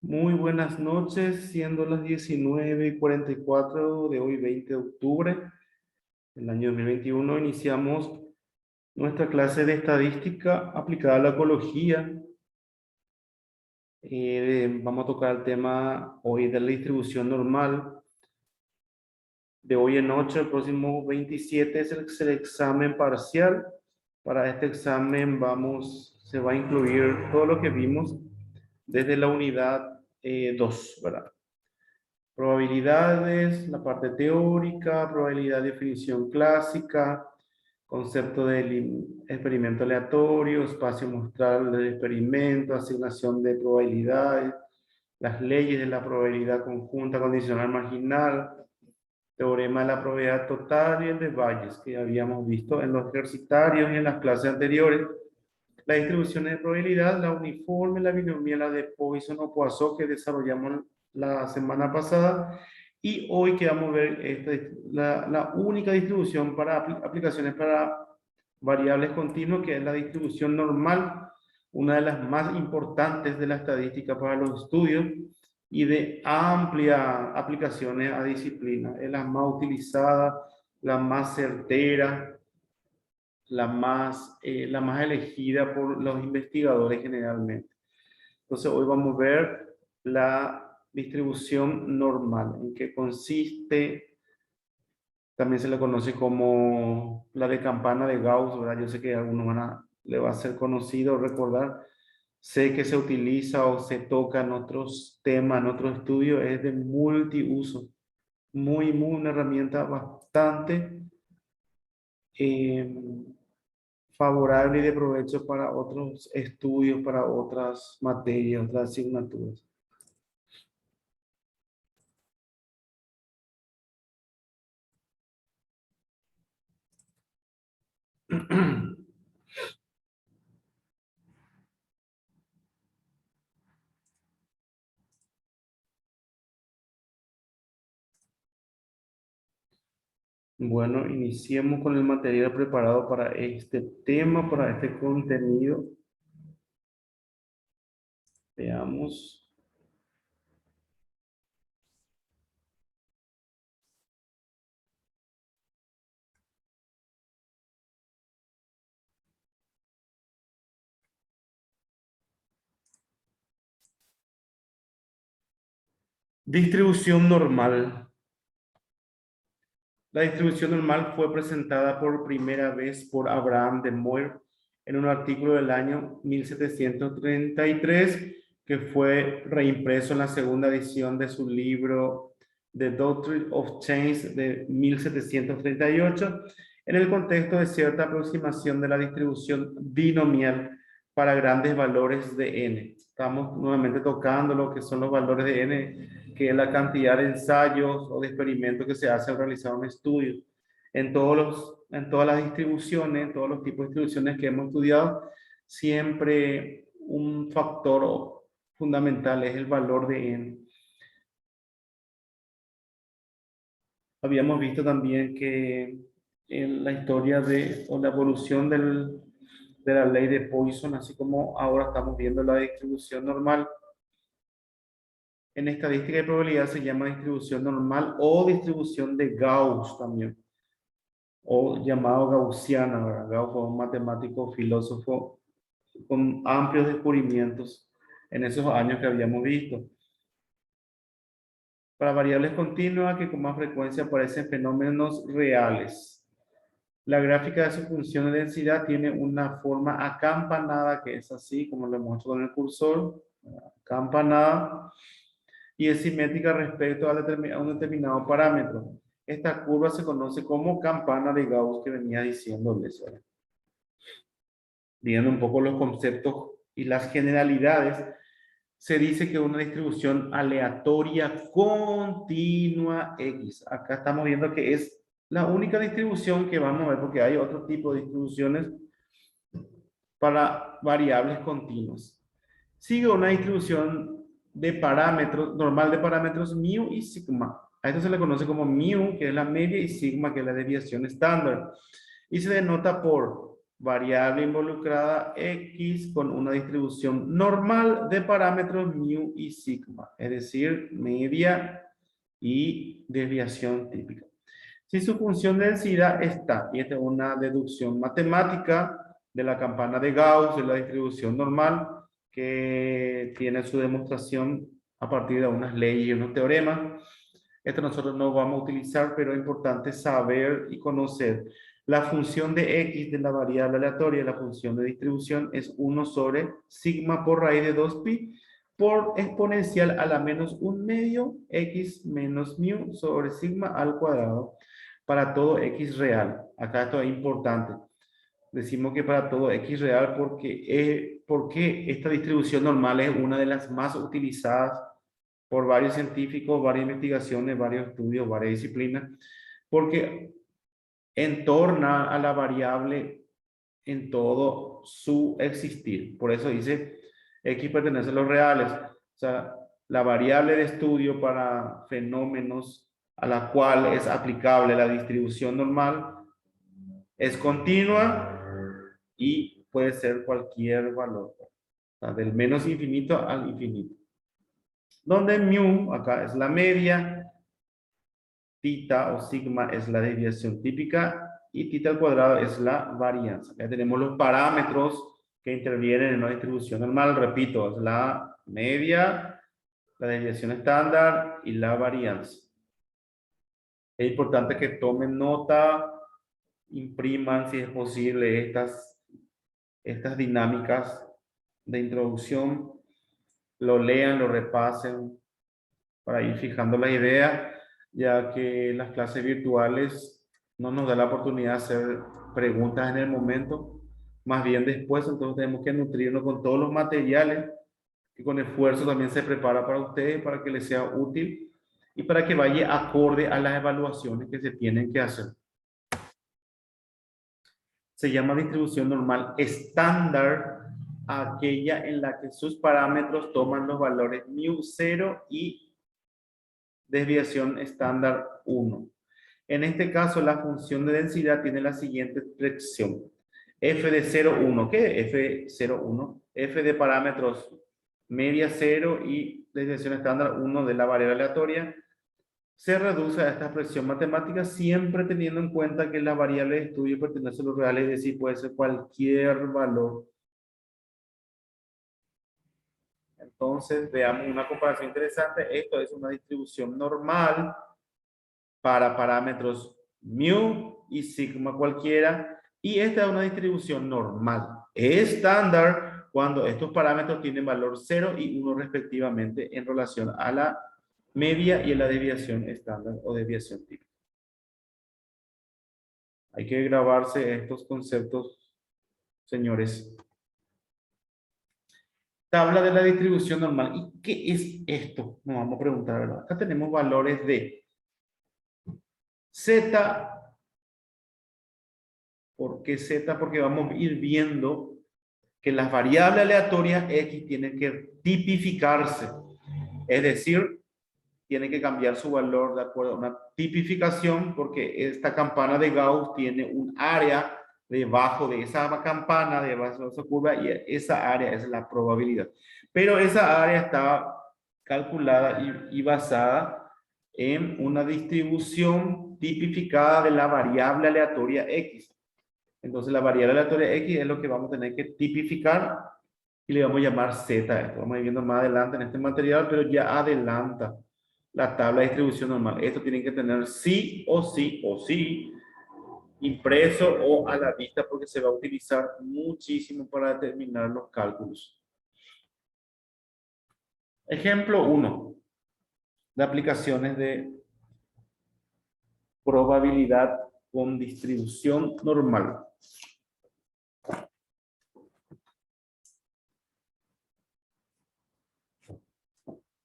Muy buenas noches, siendo las 19:44 de hoy, 20 de octubre del año 2021, iniciamos nuestra clase de estadística aplicada a la ecología. Vamos a tocar el tema hoy de la distribución normal. De hoy en 8, el próximo 27 es el examen parcial. Para este examen se va a incluir todo lo que vimos desde la unidad 2, ¿verdad? Probabilidades, la parte teórica, probabilidad de definición clásica, concepto del experimento aleatorio, espacio muestral del experimento, asignación de probabilidades, las leyes de la probabilidad conjunta condicional marginal, teorema de la probabilidad total y el de Bayes, que habíamos visto en los ejercitarios y en las clases anteriores. Las distribuciones de probabilidad, la uniforme, la binomial, la de Poisson o Poisson que desarrollamos la semana pasada, y hoy que vamos a ver la única distribución para aplicaciones para variables continuas, que es la distribución normal, una de las más importantes de la estadística para los estudios y de amplia aplicaciones a disciplina. Es la más utilizada, la más certera, la más elegida por los investigadores generalmente. Entonces hoy vamos a ver la distribución normal, en qué consiste. También se le conoce como la de campana de Gauss, ¿verdad? Yo sé que a algunos le va a ser conocido recordar. Sé que se utiliza o se toca en otros temas, en otros estudios, es de multiuso. Muy una herramienta bastante favorable y de provecho para otros estudios, para otras materias, otras asignaturas. Bueno, iniciemos con el material preparado para este tema, para este contenido. Veamos. Distribución normal. La distribución normal fue presentada por primera vez por Abraham de Moir en un artículo del año 1733 que fue reimpreso en la segunda edición de su libro The Doctrine of Change de 1738 en el contexto de cierta aproximación de la distribución binomial para grandes valores de n. Estamos nuevamente tocando lo que son los valores de n, que es la cantidad de ensayos o de experimentos que se hace al realizar un estudio. En todas las distribuciones, todos los tipos de distribuciones que hemos estudiado, siempre un factor fundamental es el valor de n. Habíamos visto también que en la historia o la evolución de la ley de Poisson, así como ahora estamos viendo la distribución normal, en estadística y probabilidad se llama distribución normal o distribución de Gauss también, o llamado gaussiana, ¿verdad? Gauss fue un matemático, filósofo con amplios descubrimientos en esos años que habíamos visto. Para variables continuas que con más frecuencia aparecen fenómenos reales. La gráfica de su función de densidad tiene una forma acampanada, que es así, como lo muestro con el cursor, acampanada, y es simétrica respecto a un determinado parámetro. Esta curva se conoce como campana de Gauss, que venía diciéndoles. Viendo un poco los conceptos y las generalidades, se dice que una distribución aleatoria continua X. Acá estamos viendo que es la única distribución que vamos a ver, porque hay otro tipo de distribuciones para variables continuas. Sigue una distribución de parámetros, normal de parámetros mu y sigma. A esto se le conoce como mu, que es la media, y sigma, que es la desviación estándar. Y se denota por variable involucrada X con una distribución normal de parámetros mu y sigma, es decir, media y desviación típica. Si su función de densidad está, y esta es una deducción matemática de la campana de Gauss, de la distribución normal, que tiene su demostración a partir de unas leyes y unos teoremas. Esto nosotros no vamos a utilizar, pero es importante saber y conocer. La función de X de la variable aleatoria, la función de distribución, es 1 sobre sigma por raíz de 2pi por exponencial a la menos 1 medio X menos mu sobre sigma al cuadrado para todo X real. Acá esto es importante. Decimos que para todo X real porque esta distribución normal es una de las más utilizadas por varios científicos, varias investigaciones, varios estudios, varias disciplinas, porque entorna a la variable en todo su existir. Por eso dice X pertenece a los reales. O sea, la variable de estudio para fenómenos a la cual es aplicable la distribución normal es continua y puede ser cualquier valor. O sea, del menos infinito al infinito. Donde mu, acá es la media, tita o sigma es la desviación típica y tita al cuadrado es la varianza. Ya tenemos los parámetros que intervienen en una distribución normal. Repito, es la media, la desviación estándar y la varianza. Es importante que tomen nota, impriman si es posible estas dinámicas de introducción, lo lean, lo repasen para ir fijando la idea, ya que las clases virtuales no nos da la oportunidad de hacer preguntas en el momento, más bien después. Entonces tenemos que nutrirnos con todos los materiales y con esfuerzo también se prepara para ustedes, para que les sea útil y para que vaya acorde a las evaluaciones que se tienen que hacer. Se llama distribución normal estándar aquella en la que sus parámetros toman los valores mu 0 y desviación estándar 1. En este caso, la función de densidad tiene la siguiente expresión. F de 0, 1. ¿Qué es F de 0, 1? F de parámetros media 0 y desviación estándar 1 de la variable aleatoria se reduce a esta expresión matemática siempre teniendo en cuenta que la variable de estudio pertenece a los reales, es decir, puede ser cualquier valor. Entonces, veamos una comparación interesante. Esto es una distribución normal para parámetros mu y sigma cualquiera. Y esta es una distribución normal estándar cuando estos parámetros tienen valor 0 y 1 respectivamente en relación a la media y a la desviación estándar o desviación típica. Hay que grabarse estos conceptos, señores. Tabla de la distribución normal. ¿Y qué es esto? Nos vamos a preguntar, ¿verdad? Acá tenemos valores de Z. ¿Por qué Z? Porque vamos a ir viendo que las variables aleatorias X tienen que tipificarse. Es decir, tiene que cambiar su valor de acuerdo a una tipificación, porque esta campana de Gauss tiene un área debajo de esa campana, debajo de esa curva, y esa área es la probabilidad. Pero esa área está calculada y basada en una distribución tipificada de la variable aleatoria X. Entonces la variable aleatoria X es lo que vamos a tener que tipificar y le vamos a llamar Z. Esto vamos a ir viendo más adelante en este material, pero ya adelanta la tabla de distribución normal. Esto tiene que tener sí o sí o sí impreso o a la vista porque se va a utilizar muchísimo para determinar los cálculos. Ejemplo 1 de aplicaciones de probabilidad con distribución normal.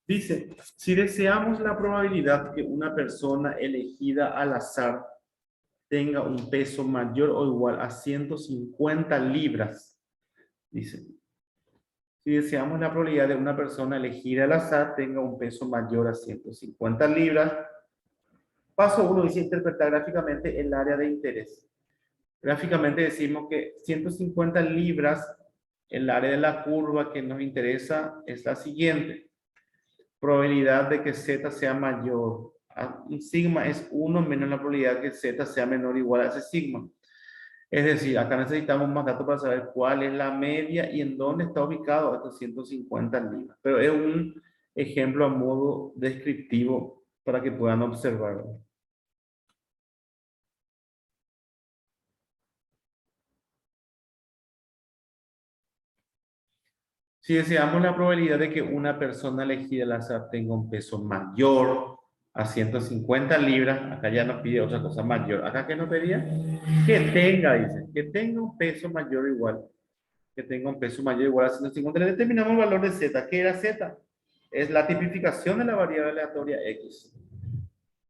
Dice, si deseamos la probabilidad que una persona elegida al azar tenga un peso mayor o igual a 150 libras, dice, si deseamos la probabilidad de una persona elegida al azar tenga un peso mayor a 150 libras, paso 1 dice interpretar gráficamente el área de interés. Gráficamente decimos que 150 libras, el área de la curva que nos interesa es la siguiente. Probabilidad de que Z sea mayor. Un sigma es 1 menos la probabilidad de que Z sea menor o igual a ese sigma. Es decir, acá necesitamos más datos para saber cuál es la media y en dónde está ubicado estos 150 libras. Pero es un ejemplo a modo descriptivo para que puedan observarlo. Si deseamos la probabilidad de que una persona elegida al azar tenga un peso mayor a 150 libras, acá ya nos pide otra cosa mayor. ¿Acá qué nos pedía? Que tenga, dice, que tenga un peso mayor o igual. Que tenga un peso mayor o igual a 150. Le determinamos el valor de Z. ¿Qué era Z? Es la tipificación de la variable aleatoria X.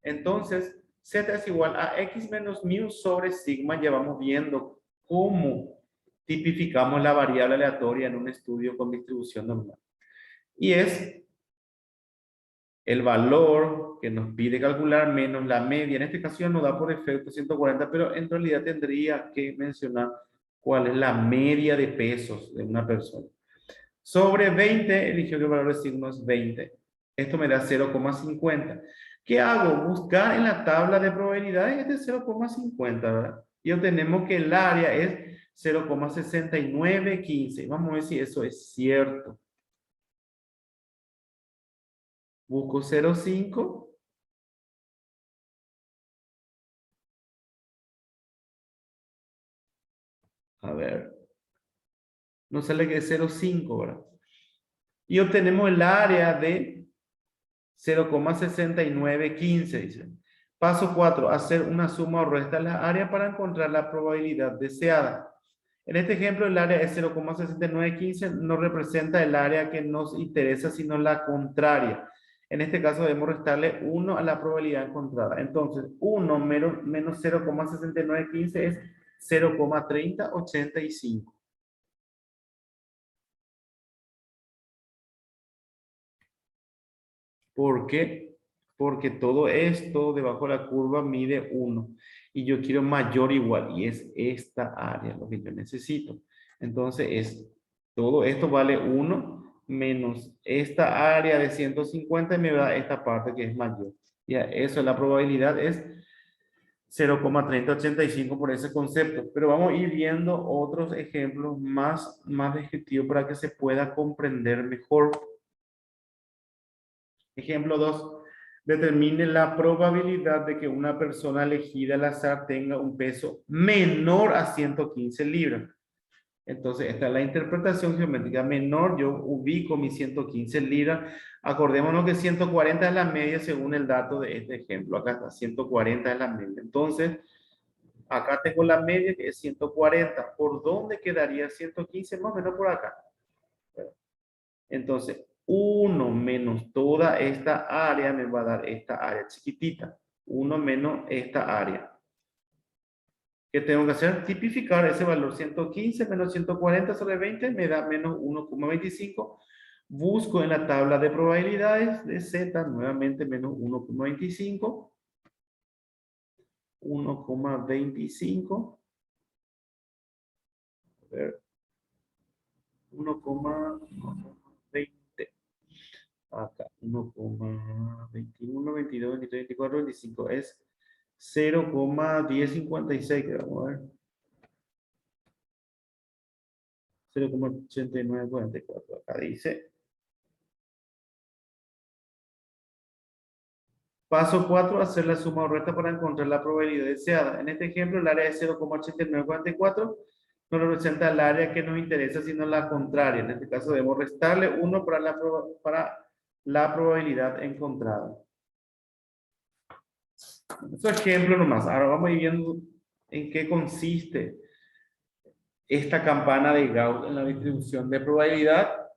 Entonces, Z es igual a X menos mu sobre sigma. Ya vamos viendo cómo tipificamos la variable aleatoria en un estudio con distribución normal. Y es el valor que nos pide calcular menos la media. En este caso ya nos da por defecto 140, pero en realidad tendría que mencionar cuál es la media de pesos de una persona. Sobre 20, eligió que el valor de signo es 20. Esto me da 0,50. ¿Qué hago? Buscar en la tabla de probabilidades este 0,50, ¿verdad? Y obtenemos que el área es 0,6915. Vamos a ver si eso es cierto. Busco 0,5. A ver. Nos sale que es 0,5, ¿verdad? Y obtenemos el área de 0,6915, dice. Paso 4, hacer una suma o resta de la área para encontrar la probabilidad deseada. En este ejemplo, el área es 0,6915, no representa el área que nos interesa, sino la contraria. En este caso debemos restarle 1 a la probabilidad encontrada. Entonces, 1 menos 0,6915 es 0,3085. ¿Por qué? Porque todo esto debajo de la curva mide 1 y yo quiero mayor o igual y es esta área lo que yo necesito. Entonces todo esto vale 1 menos esta área de 150 y me da esta parte que es mayor. Ya, eso la probabilidad es 0,3085 por ese concepto. Pero vamos a ir viendo otros ejemplos más descriptivos para que se pueda comprender mejor. Ejemplo 2. Determine la probabilidad de que una persona elegida al azar tenga un peso menor a 115 libras. Entonces, esta es la interpretación geométrica menor. Yo ubico mis 115 libras. Acordémonos que 140 es la media según el dato de este ejemplo. Acá está, 140 es la media. Entonces, acá tengo la media que es 140. ¿Por dónde quedaría 115? Más o menos por acá. Entonces, 1 menos toda esta área me va a dar esta área chiquitita. 1 menos esta área. ¿Qué tengo que hacer? Tipificar ese valor. 115 menos 140 sobre 20 me da menos 1,25. Busco en la tabla de probabilidades de Z nuevamente menos 1,25. 1,25. A ver. 1,20. Acá, 1,21, 22, 23, 24, 25 es 0,1056, que vamos a ver. 0,8944, acá dice. Paso 4, hacer la suma o resta para encontrar la probabilidad deseada. En este ejemplo, el área de 0,8944 no representa el área que nos interesa, sino la contraria. En este caso, debemos restarle 1 para la probabilidad encontrada. Eso es ejemplo nomás. Ahora vamos a ir viendo en qué consiste esta campana de Gauss en la distribución de probabilidad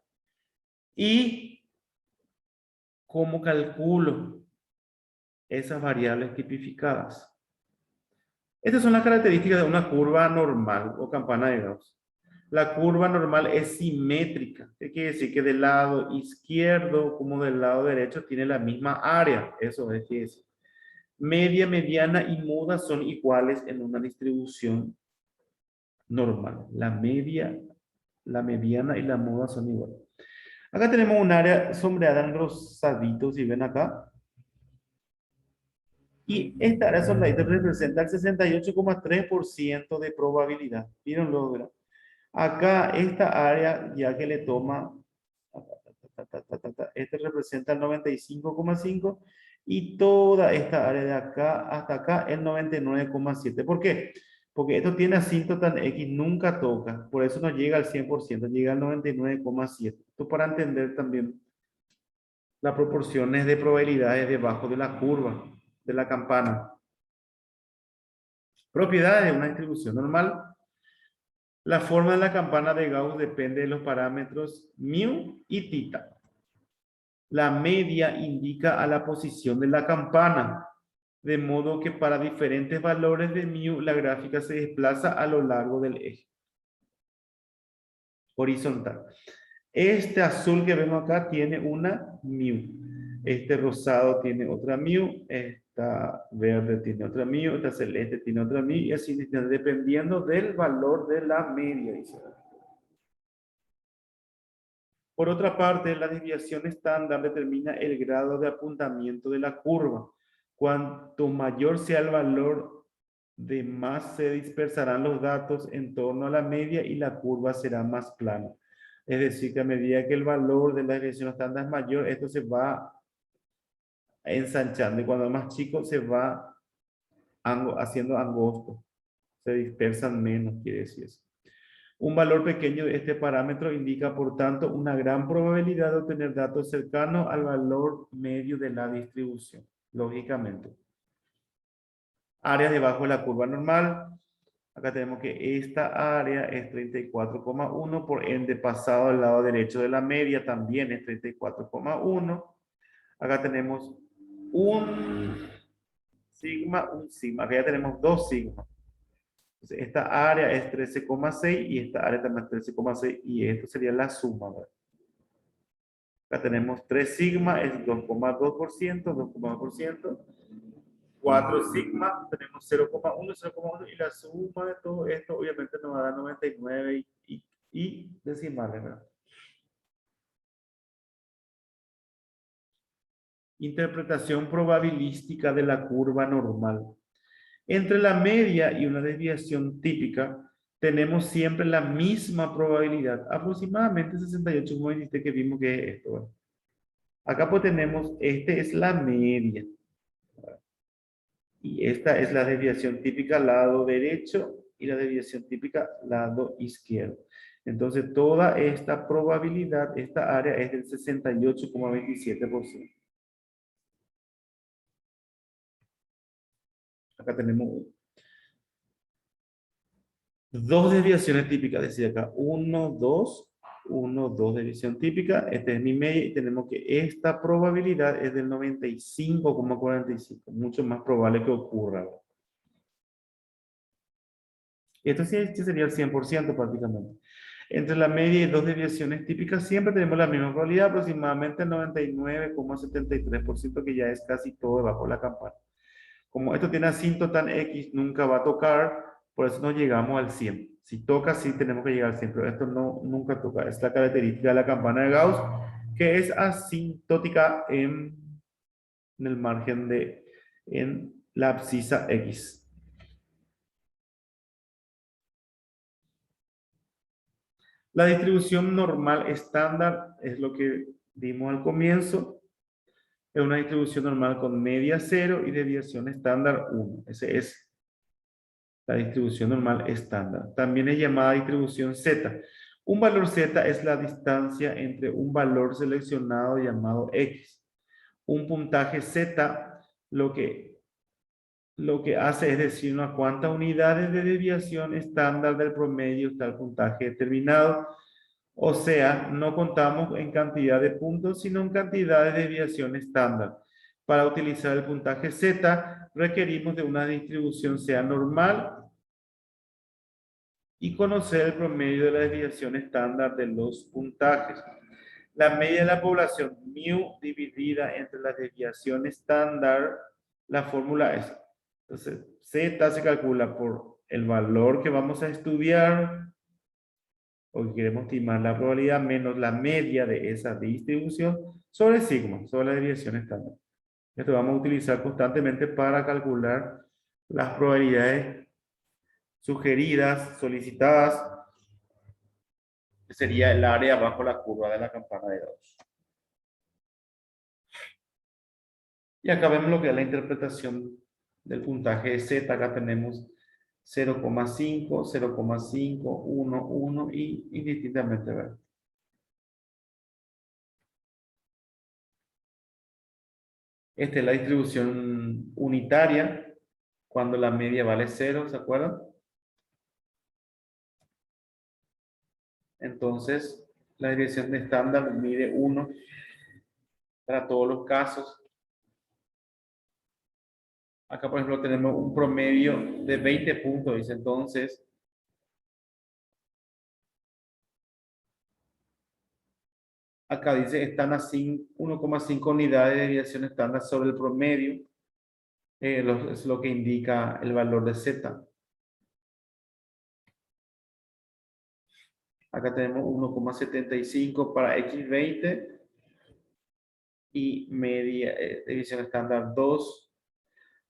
y cómo calculo esas variables tipificadas. Estas son las características de una curva normal o campana de Gauss. La curva normal es simétrica. ¿Qué quiere decir? Que del lado izquierdo como del lado derecho tiene la misma área. Eso es decir. Media, mediana y muda son iguales en una distribución normal. La media, la mediana y la moda son iguales. Acá tenemos un área sombreada en rosadito, si ven acá. Y esta área sombreada representa el 68,3% de probabilidad. ¿Vieron ¿verdad? Acá esta área ya que le toma, este representa el 95,5 y toda esta área de acá hasta acá el 99,7. ¿Por qué? Porque esto tiene asíntota en X, nunca toca, por eso no llega al 100%, llega al 99,7. Esto para entender también las proporciones de probabilidades debajo de la curva, de la campana. Propiedades de una distribución normal. La forma de la campana de Gauss depende de los parámetros mu y tita. La media indica a la posición de la campana, de modo que para diferentes valores de mu la gráfica se desplaza a lo largo del eje horizontal. Este azul que vemos acá tiene una mu. Este rosado tiene otra mu. Esta verde tiene otra mu. Esta celeste tiene otra mu. Y así dependiendo del valor de la media. Por otra parte, la desviación estándar determina el grado de apuntamiento de la curva. Cuanto mayor sea el valor, de más se dispersarán los datos en torno a la media y la curva será más plana. Es decir, que a medida que el valor de la desviación estándar es mayor, esto se va ensanchando y cuando es más chico se va haciendo angosto. Se dispersan menos, quiere decir eso. Un valor pequeño de este parámetro indica, por tanto, una gran probabilidad de obtener datos cercanos al valor medio de la distribución, lógicamente. Área debajo de la curva normal. Acá tenemos que esta área es 34,1, por ende pasado al lado derecho de la media también es 34,1. Acá tenemos un sigma, un sigma. Acá ya tenemos dos sigmas. Entonces, esta área es 13,6 y esta área también es 13,6 y esto sería la suma, ¿verdad? Acá tenemos 3 sigma, es 2,2%, 2,2%. 4 sigma, tenemos 0,1, 0,1 y la suma de todo esto obviamente nos va a dar 99 y decimales, ¿verdad? Interpretación probabilística de la curva normal. Entre la media y una desviación típica, tenemos siempre la misma probabilidad, aproximadamente 68,27 que vimos que es esto. ¿Verdad? Acá pues tenemos, este es la media. Y esta es la desviación típica lado derecho y la desviación típica lado izquierdo. Entonces toda esta probabilidad, esta área es del 68,27%. Acá tenemos dos desviaciones típicas, decía acá, 1, 2, 1, 2 desviación típica, esta es mi media y tenemos que esta probabilidad es del 95,45, mucho más probable que ocurra. Esto sí sería el 100% prácticamente. Entre la media y dos desviaciones típicas siempre tenemos la misma probabilidad, aproximadamente el 99,73%, que ya es casi todo debajo de la campana. Como esto tiene asíntota en X, nunca va a tocar, por eso no llegamos al 100. Si toca, sí tenemos que llegar al 100, pero esto no, nunca toca. Es la característica de la campana de Gauss, que es asintótica en el margen en la abscisa X. La distribución normal estándar es lo que vimos al comienzo. Es una distribución normal con media 0 y desviación estándar 1. Esa es la distribución normal estándar. También es llamada distribución Z. Un valor Z es la distancia entre un valor seleccionado llamado X. Un puntaje Z lo que hace es decirnos a cuántas unidades de desviación estándar del promedio está el puntaje determinado. O sea, no contamos en cantidad de puntos, sino en cantidad de desviación estándar. Para utilizar el puntaje Z, requerimos de una distribución sea normal y conocer el promedio de la desviación estándar de los puntajes. La media de la población mu dividida entre la desviación estándar, la fórmula es, entonces, Z se calcula por el valor que vamos a estudiar, o que queremos estimar la probabilidad, menos la media de esa distribución sobre sigma, sobre la desviación estándar. Esto vamos a utilizar constantemente para calcular las probabilidades sugeridas, solicitadas, que sería el área bajo la curva de la campana de Gauss. Y acá vemos lo que es la interpretación del puntaje de Z. Acá tenemos 0,5, 0,5, 1, 1 y indistintamente, ¿verdad? Esta es la distribución unitaria cuando la media vale 0, ¿se acuerdan? Entonces, la desviación de estándar mide 1 para todos los casos. Acá, por ejemplo, tenemos un promedio de 20 puntos, dice entonces. Acá dice, están a 1,5 unidades de desviación estándar sobre el promedio. Es lo que indica el valor de Z. Acá tenemos 1,75 para X20 y media desviación estándar 2.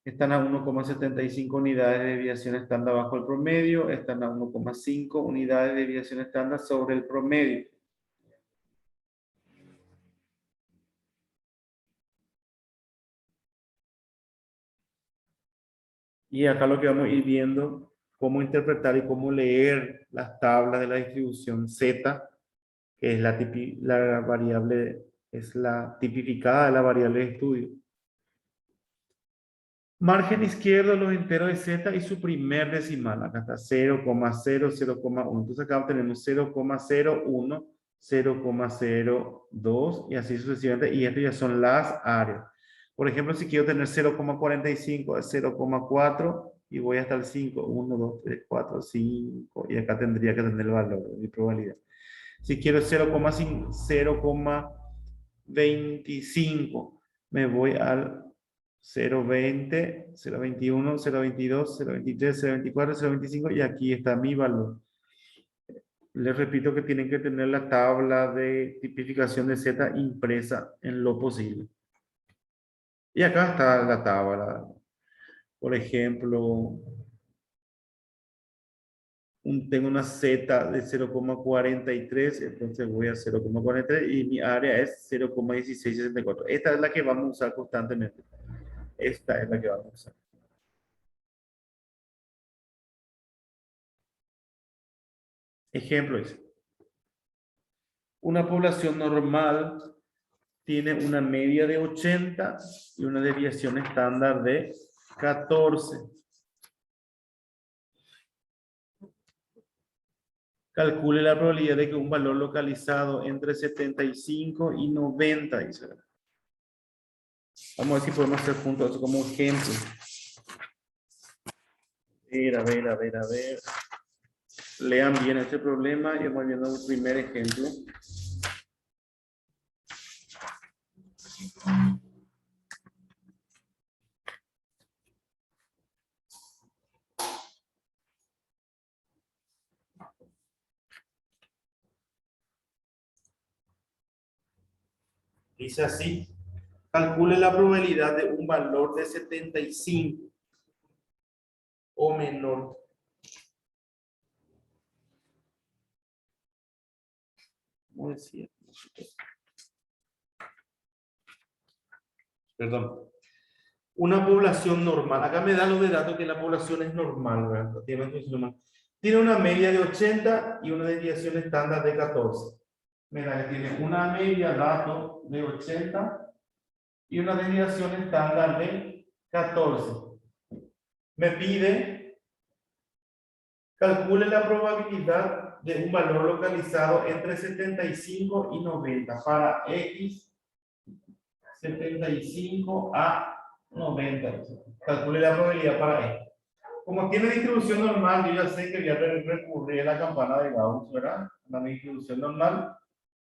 Están a 1,75 unidades de desviación estándar bajo el promedio. Están a 1,5 unidades de desviación estándar sobre el promedio. Y acá lo que vamos a ir viendo, cómo interpretar y cómo leer las tablas de la distribución Z, que es la variable, es la tipificada de la variable de estudio. Margen izquierdo, los enteros de Z y su primer decimal. Acá está 0,0, 0,1. Entonces acá tenemos 0,01, 0,02 y así sucesivamente. Y estas ya son las áreas. Por ejemplo, si quiero tener 0,45 es 0,4 y voy hasta el 5. 1, 2, 3, 4, 5. Y acá tendría que tener el valor de mi probabilidad. Si quiero 0,5, 0,25, me voy al 0,20, 0,21, 0,22, 0,23, 0,24, 0,25 y aquí está mi valor. Les repito que tienen que tener la tabla de tipificación de Z impresa en lo posible. Y acá está la tabla. Por ejemplo, tengo una Z de 0,43, entonces voy a 0,43 y mi área es 0,1664. Esta es la que vamos a usar constantemente. Esta es la que vamos a usar. Ejemplo es, una población normal tiene una media de 80 y una desviación estándar de 14. Calcule la probabilidad de que un valor localizado entre 75 y 90, dice. Vamos a ver si podemos hacer puntos como ejemplo. A ver. Lean bien este problema y vamos viendo el primer ejemplo. Dice así, calcule la probabilidad de un valor de 75 o menor. ¿Cómo decía? Perdón. Una población normal. Acá me da lo de datos que la población es normal, ¿verdad? Tiene una media de 80 y una desviación estándar de 14. Mira, que tiene una media dato de 80 y una desviación estándar de 14. Me pide, calcule la probabilidad de un valor localizado entre 75 y 90 para X 75 a 90. Calcule la probabilidad para esto. Como tiene distribución normal, yo ya sé que voy a recurrir a la campana de Gauss, ¿verdad? La distribución normal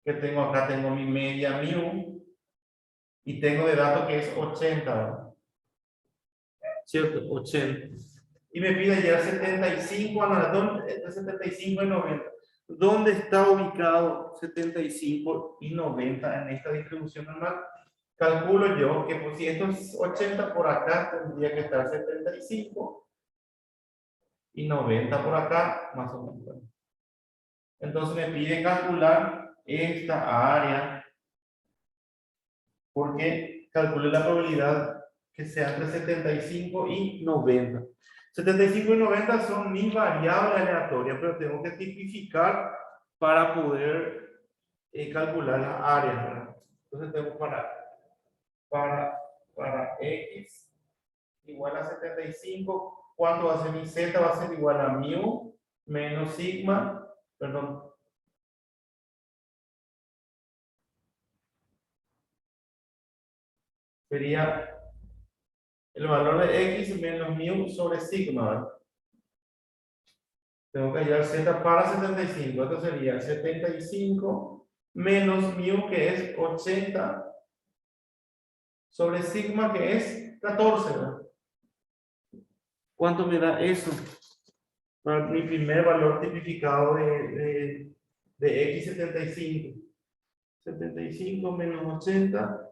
que tengo acá, tengo mi media mu y tengo de dato que es 80, ¿verdad? ¿Cierto? 80. Y me pide hallar 75 entre 75 y 90. ¿Dónde está ubicado 75 y 90 en esta distribución normal? Calculo yo que pues, si esto es 80 por acá, tendría que estar 75 y 90 por acá, más o menos. Entonces me pide calcular esta área, porque calculé la probabilidad que sea entre 75 y 90. 75 y 90 son mis variables aleatorias, pero tengo que tipificar para poder calcular las áreas, ¿verdad? Entonces tengo para x igual a 75, ¿cuánto va a ser mi z? Va a ser igual a mu menos sigma, perdón, sería el valor de x menos mu sobre sigma, ¿verdad? Tengo que hallar z para 75. Esto sería 75 menos mu, que es 80, sobre sigma, que es 14, ¿verdad? ¿Cuánto me da eso? Para mi primer valor tipificado de x 75. 75 menos 80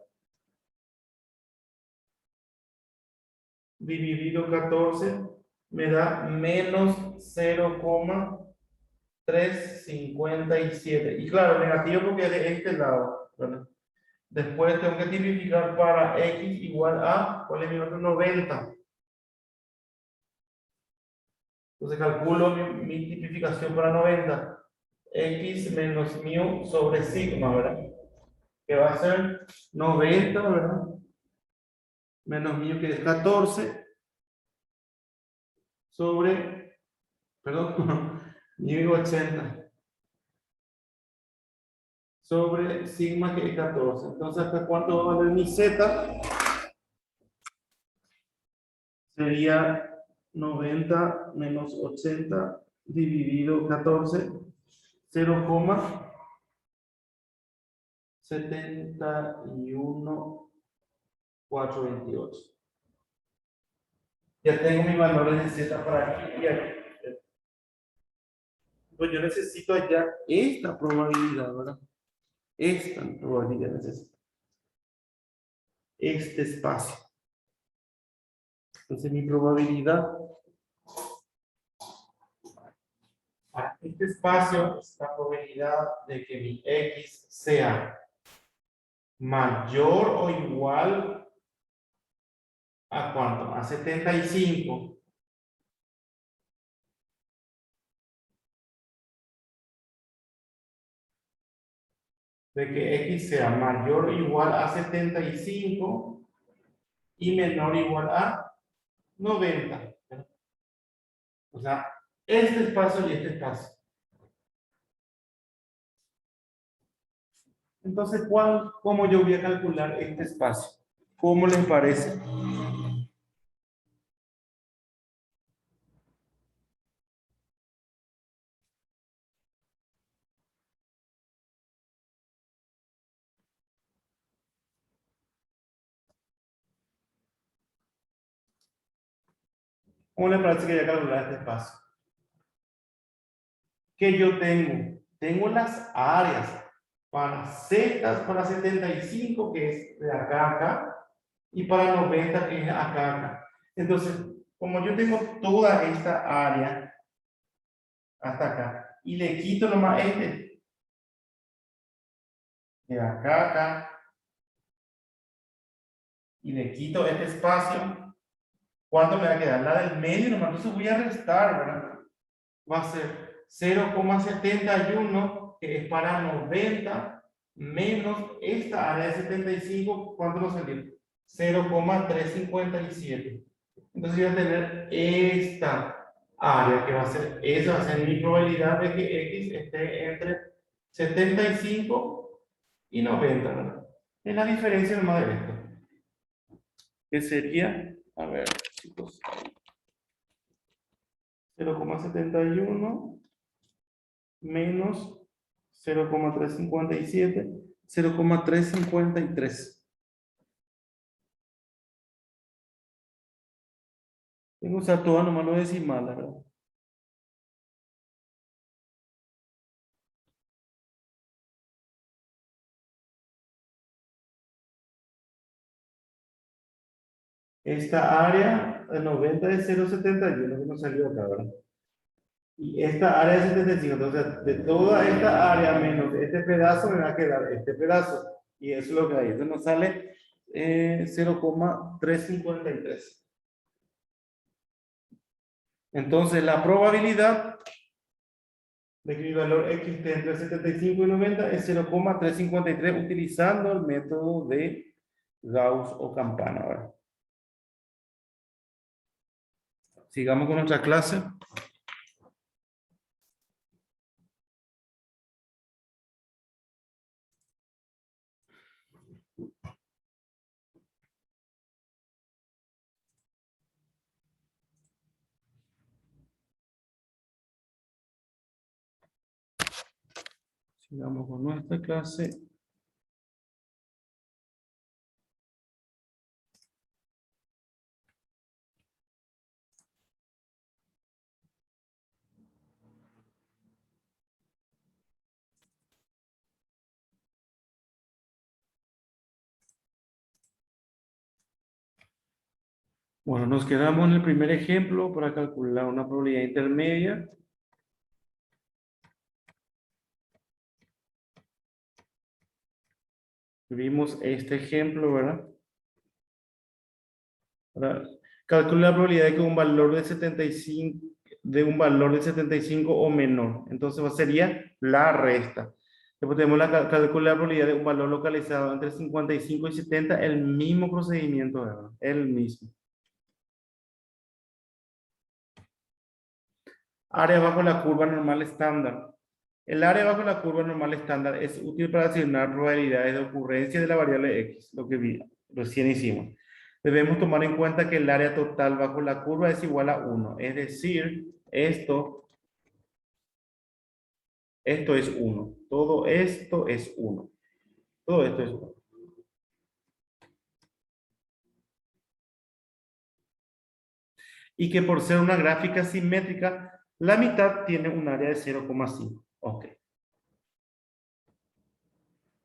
dividido 14 me da menos 0,357. Y claro, negativo porque es de este lado, ¿verdad? Después tengo que tipificar para x igual a, ¿cuál es mi otro? 90. Entonces calculo mi tipificación para 90. X menos mu sobre sigma, ¿verdad? Que va a ser 90, ¿verdad? Menos mu, que es 14, sobre, perdón, mu 80. Sobre sigma, que es 14. Entonces, ¿hasta cuánto va a valer mi z? Sería 90 menos 80 dividido 14, 0,71428. Ya tengo mis valores de z para aquí y aquí. Pues yo necesito hallar esta probabilidad, ¿verdad? Esta probabilidad necesito. Este espacio. Entonces mi probabilidad para este espacio es la probabilidad de que mi x sea mayor o igual a ¿cuánto? A 75. De que x sea mayor o igual a 75 y menor o igual a 90. O sea, este espacio y este espacio. Entonces, ¿cómo yo voy a calcular este espacio? ¿Cómo les parece? ¿Cómo les parece que voy a calcular este espacio? Que yo tengo las áreas para z, para 75, que es de acá a acá, y para 90, que es acá a acá. Entonces, como yo tengo toda esta área hasta acá, y le quito nomás este, de acá a acá, y le quito este espacio, ¿cuánto me va a quedar? La del medio nomás. Entonces voy a restar, ¿verdad? Va a ser 0,71, que es para 90, menos esta área de 75, ¿cuánto nos salió? 0,357. Entonces voy a tener esta área, que va a ser, esa va a ser mi probabilidad de que x esté entre 75 y 90, ¿verdad? Es la diferencia nomás de esto. Que sería, a ver, chicos, 0,71 menos 0,357, 0,353. Tengo que usar todas nomás no decimales, ¿verdad? Esta área de 90 es 0,71 que nos salió acá, ¿verdad? Y esta área es 75. Entonces, de toda esta área menos este pedazo me va a quedar este pedazo. Y eso es lo que hay. Entonces nos sale 0,353. Entonces, la probabilidad de que mi valor X esté entre 75 y 90 es 0,353 utilizando el método de Gauss o campana. ¿Verdad? Sigamos con nuestra clase. Sigamos con nuestra clase. Bueno, nos quedamos en el primer ejemplo para calcular una probabilidad intermedia. Vimos este ejemplo, ¿verdad? Para calcular la probabilidad de que un valor de 75, de un valor de 75 o menor. Entonces sería la resta. Después tenemos calcular la probabilidad de un valor localizado entre 55 y 70, el mismo procedimiento, ¿verdad? El mismo. Área bajo la curva normal estándar. El área bajo la curva normal estándar es útil para asignar probabilidades de ocurrencia de la variable X, lo que recién hicimos. Debemos tomar en cuenta que el área total bajo la curva es igual a 1, es decir, esto es 1. Todo esto es 1. Todo esto es 1. Y que por ser una gráfica simétrica, la mitad tiene un área de 0,5. Ok.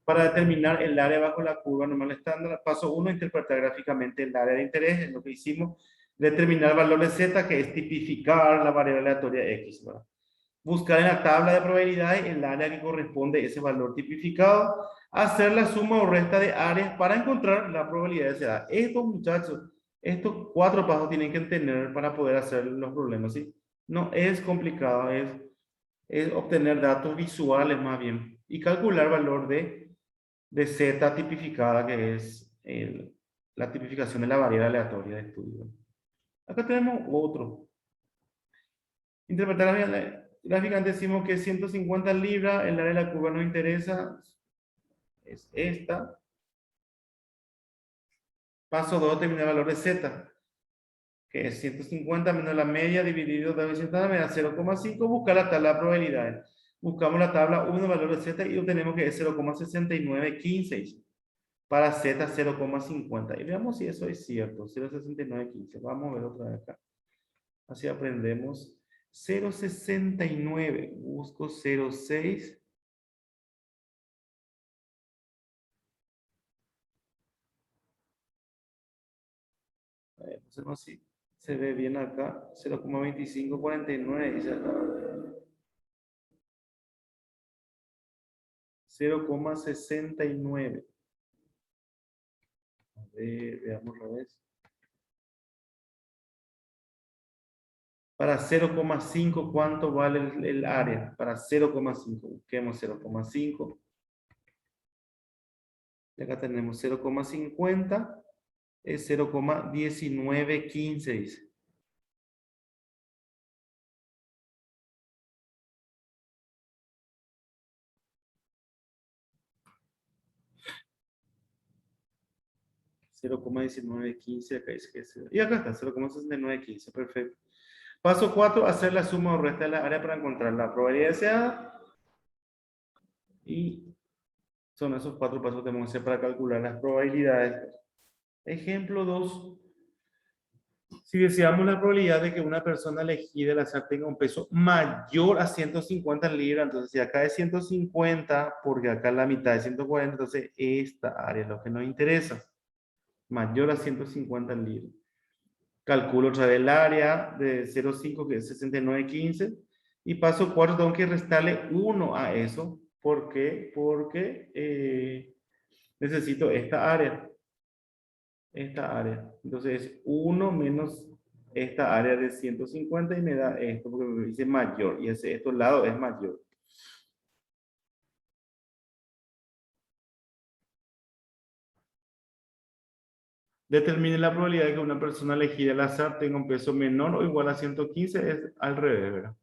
Para determinar el área bajo la curva normal estándar, paso 1, interpretar gráficamente el área de interés, es lo que hicimos. Determinar el valor de z, que es tipificar la variable aleatoria x. ¿Verdad? Buscar en la tabla de probabilidades el área que corresponde a ese valor tipificado. Hacer la suma o resta de áreas para encontrar la probabilidad de esa. Estos muchachos, estos 4 pasos tienen que entender para poder hacer los problemas. ¿Sí? No es complicado, es obtener datos visuales más bien y calcular valor de Z tipificada, que es la tipificación de la variable aleatoria de estudio. Acá tenemos otro. Interpretar la gráfica, decimos que 150 libras, el área de la curva nos interesa, es esta. Paso 2, determinar el valor de Z, que es 150 menos la media dividido de 200, me da 0,5, buscar la tabla de probabilidades. Buscamos la tabla 1, valor de Z, y obtenemos que es 0,6915. Para Z 0,50. Y veamos si eso es cierto. 0,6915. Vamos a ver otra vez acá. Así aprendemos. 0,69. Busco 0,6. A ver, hacemos así. Se ve bien acá. 0,2549. Dice acá. 0,69. A ver, veamos otra vez. Para 0,5, ¿cuánto vale el área? Para 0,5. Busquemos 0,5. Y acá tenemos 0,50. Es 0,1915, dice. $0,1915, acá dice que es, y acá está, 0,6915, perfecto. Paso 4, hacer la suma o resta de la área para encontrar la probabilidad deseada. Y son esos 4 pasos que tenemos que hacer para calcular las probabilidades. Ejemplo 2. Si deseamos la probabilidad de que una persona elegida al azar tenga un peso mayor a 150 libras, entonces si acá es 150, porque acá la mitad es 140, entonces esta área es lo que nos interesa. Mayor a 150 libras. Calculo otra vez el área de 0,5 que es 69,15 y paso 4 tengo que restarle 1 a eso. ¿Por qué? Porque necesito esta área. Esta área. Entonces es 1 menos esta área de 150 y me da esto porque me dice mayor y estos lados es mayor. Determine la probabilidad de que una persona elegida al azar tenga un peso menor o igual a 115, es al revés, ¿verdad?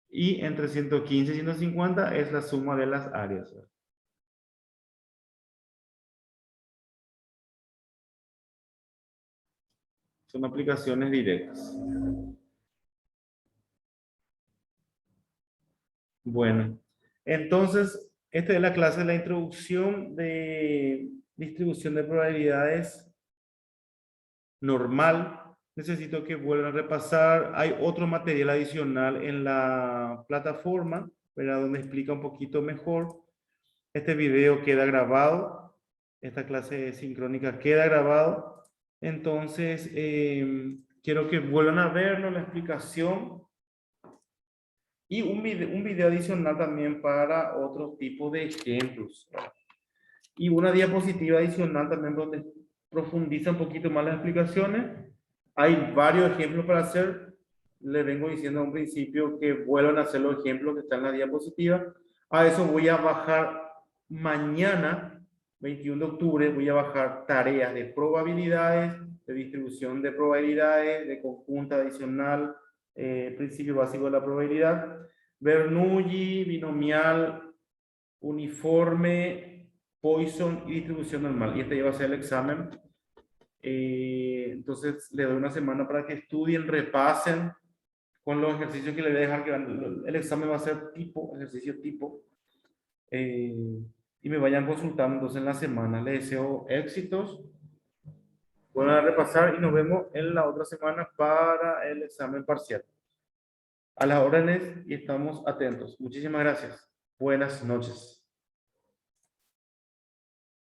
Y entre 115 y 150 es la suma de las áreas, ¿verdad? Son aplicaciones directas. Bueno, entonces, esta es la clase de la introducción de distribución de probabilidades normal. Necesito que vuelvan a repasar. Hay otro material adicional en la plataforma, ¿verdad? Donde explica un poquito mejor. Este video queda grabado. Esta clase sincrónica queda grabado. Entonces, quiero que vuelvan a verlo, la explicación. Y un video adicional también para otro tipo de ejemplos. Y una diapositiva adicional también donde profundiza un poquito más las explicaciones. Hay varios ejemplos para hacer. Le vengo diciendo a un principio que vuelvan a hacer los ejemplos que están en la diapositiva. A eso voy a bajar mañana, 21 de octubre, voy a bajar tareas de probabilidades, de distribución de probabilidades, de conjunta adicional, principio básico de la probabilidad, Bernoulli, binomial, uniforme, Poisson y distribución normal. Y este ya va a ser el examen. Entonces, le doy una semana para que estudien, repasen con los ejercicios que le voy a dejar. Que el examen va a ser tipo, ejercicio tipo. Y me vayan consultando entonces en la semana. Les deseo éxitos. Vuelvan a repasar y nos vemos en la otra semana para el examen parcial. A las órdenes y estamos atentos. Muchísimas gracias. Buenas noches.